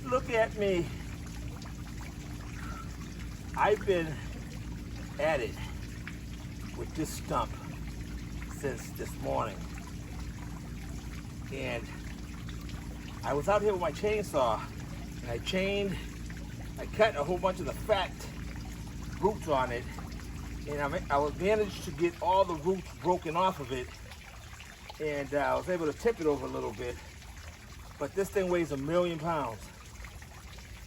look at me. I've been at it with this stump since this morning. And I was out here with my chainsaw and I cut a whole bunch of the fat roots on it, and I managed to get all the roots broken off of it, and I was able to tip it over a little bit. But this thing weighs 1,000,000 pounds.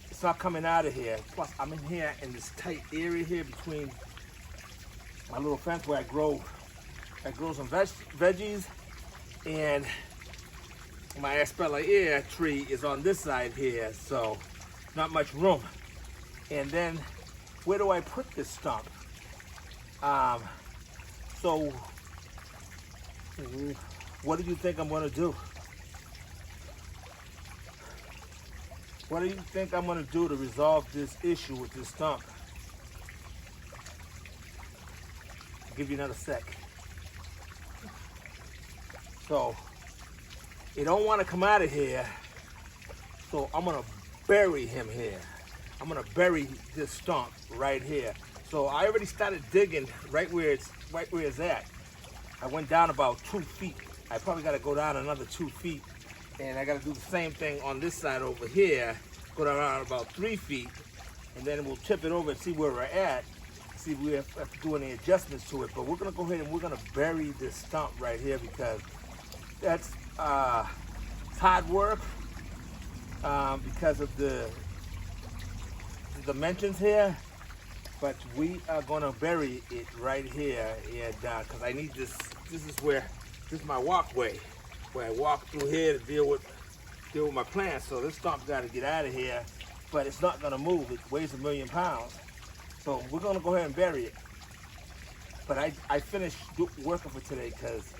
It's not coming out of here. Plus, I'm in here in this tight area here between my little fence where I grow some veggies, and my espalier tree is on this side here, so not much room. And then, where do I put this stump? So, what do you think I'm gonna do? What do you think I'm gonna do to resolve this issue with this stump? I'll give you another sec. So, you don't want to come out of here, so I'm gonna bury him here. I'm gonna bury this stump right here. So I already started digging right where it's at. I went down about 2 feet. I probably got to go down another 2 feet, and I got to do the same thing on this side over here. Go down about 3 feet, and then we'll tip it over and see where we're at. See if we have to do any adjustments to it. But we're gonna go ahead and we're gonna bury this stump right here, because that's it's hard work because of the dimensions here. But we are gonna bury it right here, and because I need this. This is my walkway where I walk through here to deal with my plants. So this stump's got to get out of here, but it's not gonna move. It weighs 1,000,000 pounds, so we're gonna go ahead and bury it. But I finished working for today because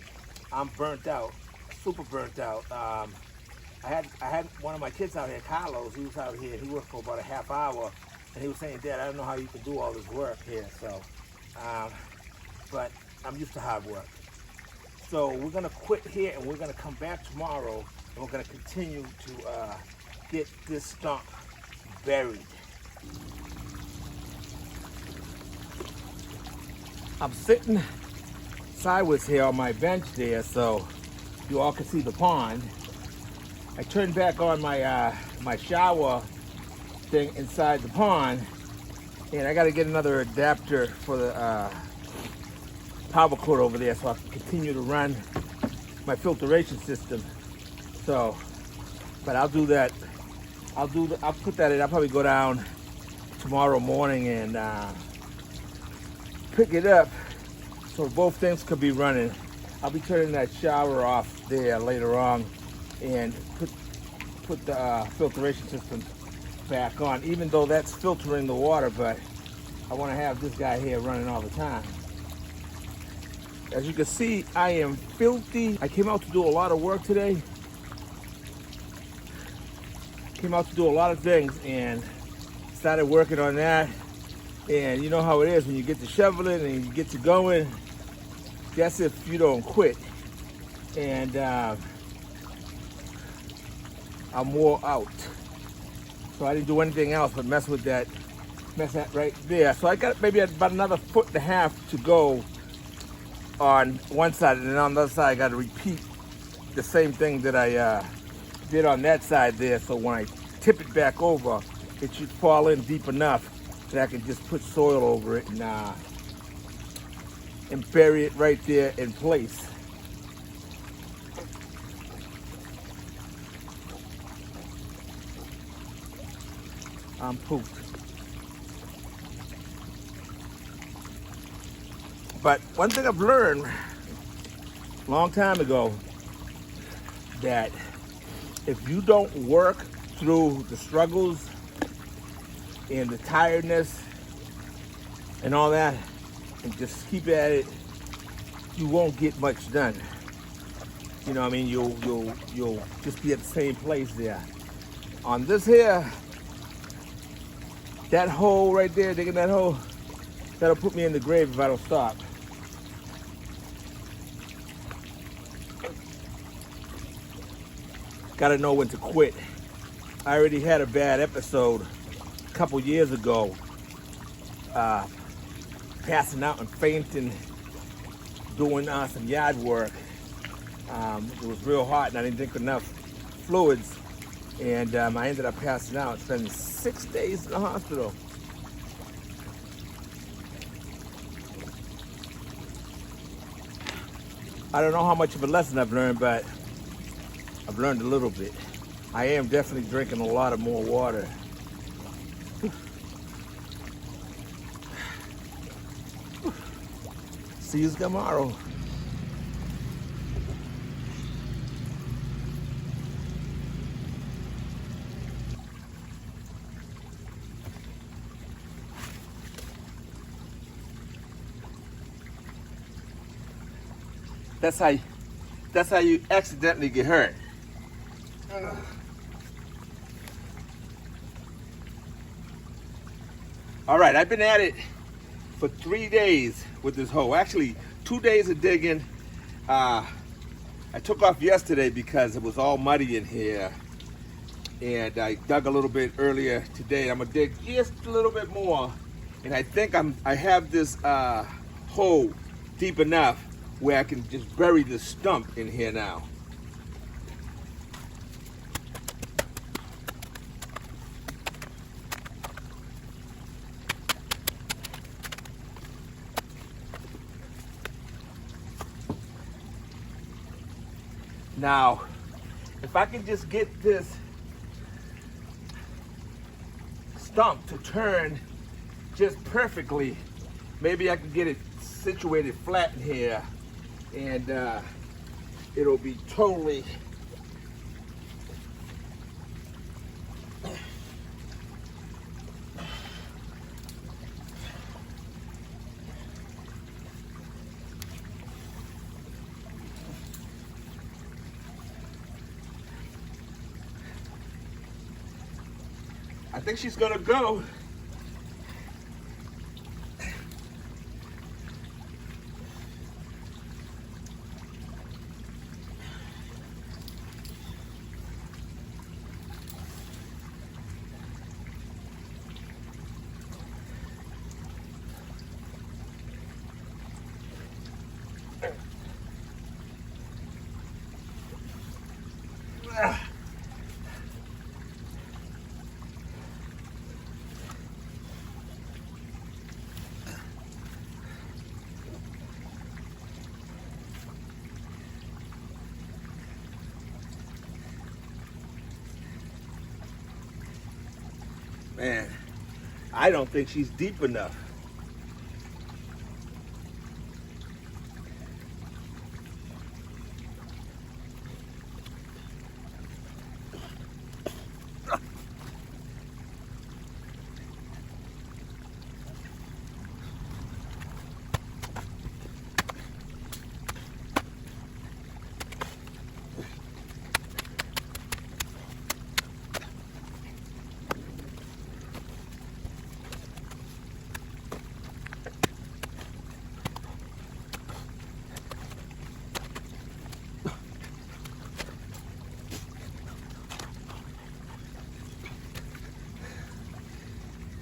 I'm burnt out, super burnt out. I had one of my kids out here, Carlos. He was out here. He worked for about a half hour. And he was saying, Dad, I don't know how you can do all this work here. So, but I'm used to hard work. So we're gonna quit here, and we're gonna come back tomorrow, and we're gonna continue to get this stump buried. I'm sitting sideways here on my bench there, so you all can see the pond. I turned back on my my shower thing inside the pond, and I got to get another adapter for the power cord over there so I can continue to run my filtration system. So, but I'll do that. I'll put that in. I'll probably go down tomorrow morning and pick it up so both things could be running. I'll be turning that shower off there later on and put the filtration system back on, even though that's filtering the water, but I want to have this guy here running all the time. As you can see, I am filthy. I came out to do a lot of work today. Came out to do a lot of things and started working on that. And you know how it is when you get to shoveling and you get to going, that's if you don't quit. And I'm wore out. So I didn't do anything else but mess that right there. So I got maybe about another 1.5 feet to go on one side, and then on the other side I got to repeat the same thing that I did on that side there. So when I tip it back over, it should fall in deep enough that I can just put soil over it and bury it right there in place. I'm pooped. But one thing I've learned a long time ago, that if you don't work through the struggles and the tiredness and all that, and just keep at it, you won't get much done. You know what I mean? You'll just be at the same place there. On this here, that hole right there, digging that hole, that'll put me in the grave if I don't stop. Gotta know when to quit. I already had a bad episode a couple years ago, passing out and fainting, doing some yard work. It was real hot and I didn't drink enough fluids, and I ended up passing out, spending 6 days in the hospital. I don't know how much of a lesson I've learned, but I've learned a little bit. I am definitely drinking a lot of more water. See you tomorrow. That's how you accidentally get hurt. All right, I've been at it for 3 days with this hoe. Actually, 2 days of digging. I took off yesterday because it was all muddy in here, and I dug a little bit earlier today. I'm gonna dig just a little bit more, and I think I have this hole deep enough where I can just bury the stump in here now. Now, if I can just get this stump to turn just perfectly, maybe I can get it situated flat in here, and it'll be totally I think she's gonna go. Man, I don't think she's deep enough.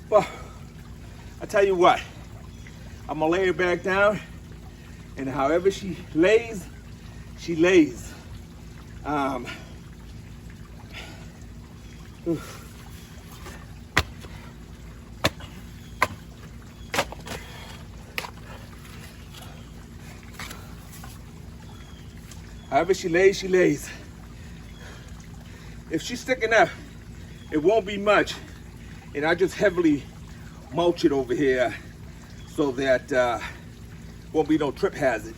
Well, I tell you what, I'm gonna lay her back down, and however she lays, she lays. However she lays, she lays. If she's sticking up, it won't be much. And I just heavily mulch it over here so that won't be no trip hazard.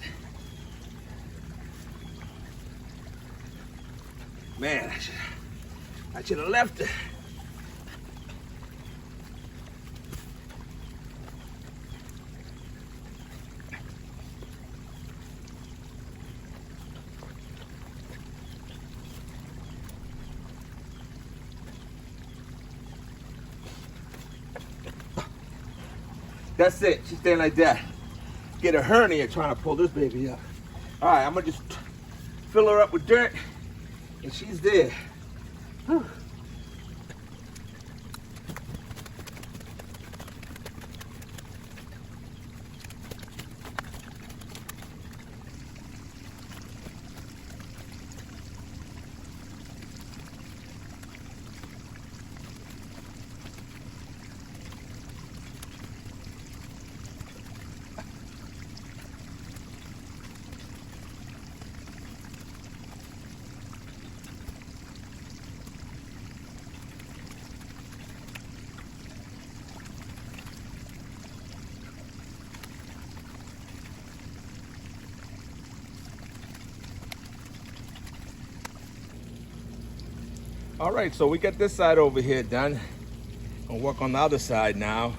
Man, I should have left it. That's it. She's staying like that. Get a hernia trying to pull this baby up. All right, I'm gonna just fill her up with dirt, and she's there. Whew. All right, so we got this side over here done. I'll work on the other side now.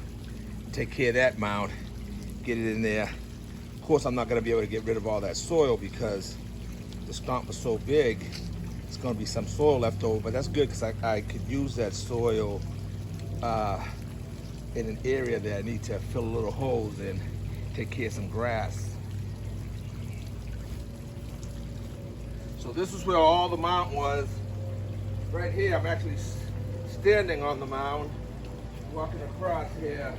Take care of that mound, get it in there. Of course, I'm not gonna be able to get rid of all that soil because the stump was so big. It's gonna be some soil left over, but that's good because I could use that soil in an area that I need to fill a little holes and take care of some grass. So this is where all the mound was. Right here, I'm actually standing on the mound, walking across here.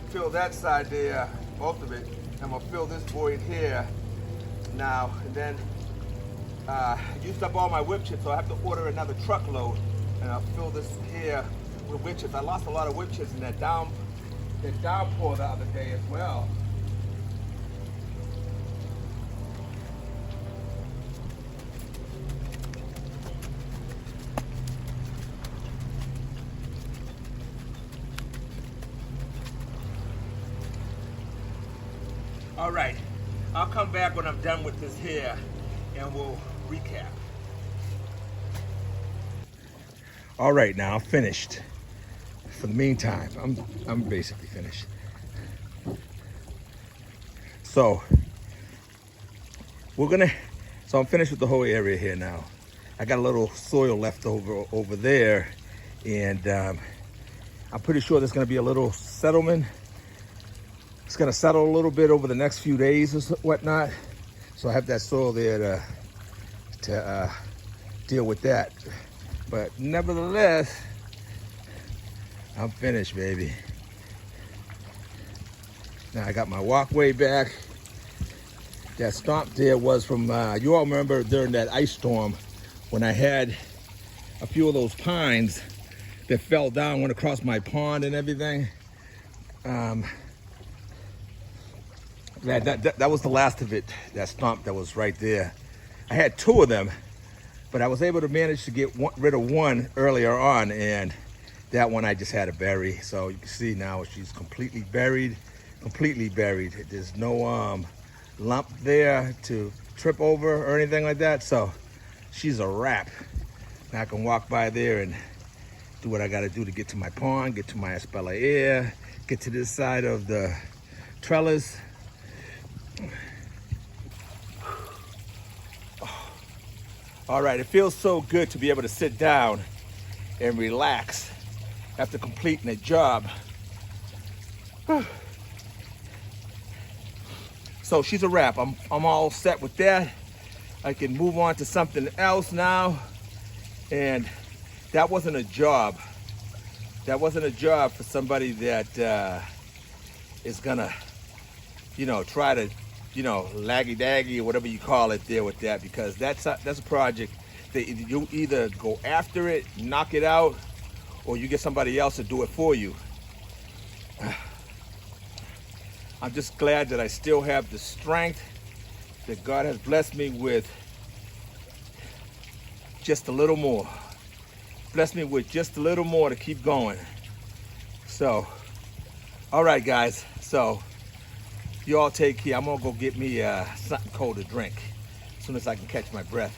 Fill that side there, most of it. I'm gonna fill this void here now, and then I used up all my whip chips, so I have to order another truckload, and I'll fill this here with whip chips. I lost a lot of whip chips in that downpour the other day as well. All right, I'll come back when I'm done with this here and we'll recap. All right, now I'm finished. For the meantime, I'm basically finished. So I'm finished with the whole area here now. I got a little soil left over there, and I'm pretty sure there's gonna be a little settlement. It's gonna settle a little bit over the next few days or whatnot. So I have that soil there to deal with that. But nevertheless, I'm finished, baby. Now I got my walkway back. That stump there was from, you all remember during that ice storm when I had a few of those pines that fell down, went across my pond and everything. That was the last of it, that stump that was right there. I had two of them, but I was able to manage to get rid of one earlier on, and that one I just had to bury. So you can see now she's completely buried, There's no lump there to trip over or anything like that. So she's a wrap. Now I can walk by there and do what I gotta do to get to my pond, get to my Espella Air, get to this side of the trellis. All right, it feels so good to be able to sit down and relax after completing a job. So she's a wrap. I'm all set with that. I can move on to something else now. And that wasn't a job. That wasn't a job for somebody that is gonna, try to, laggy-daggy or whatever you call it there with that, because that's a project that you either go after it, knock it out, or you get somebody else to do it for you. I'm just glad that I still have the strength, that God has blessed me with just a little more. Blessed me with just a little more to keep going. So, all right, guys. So, you all take care. I'm gonna go get me something cold to drink as soon as I can catch my breath.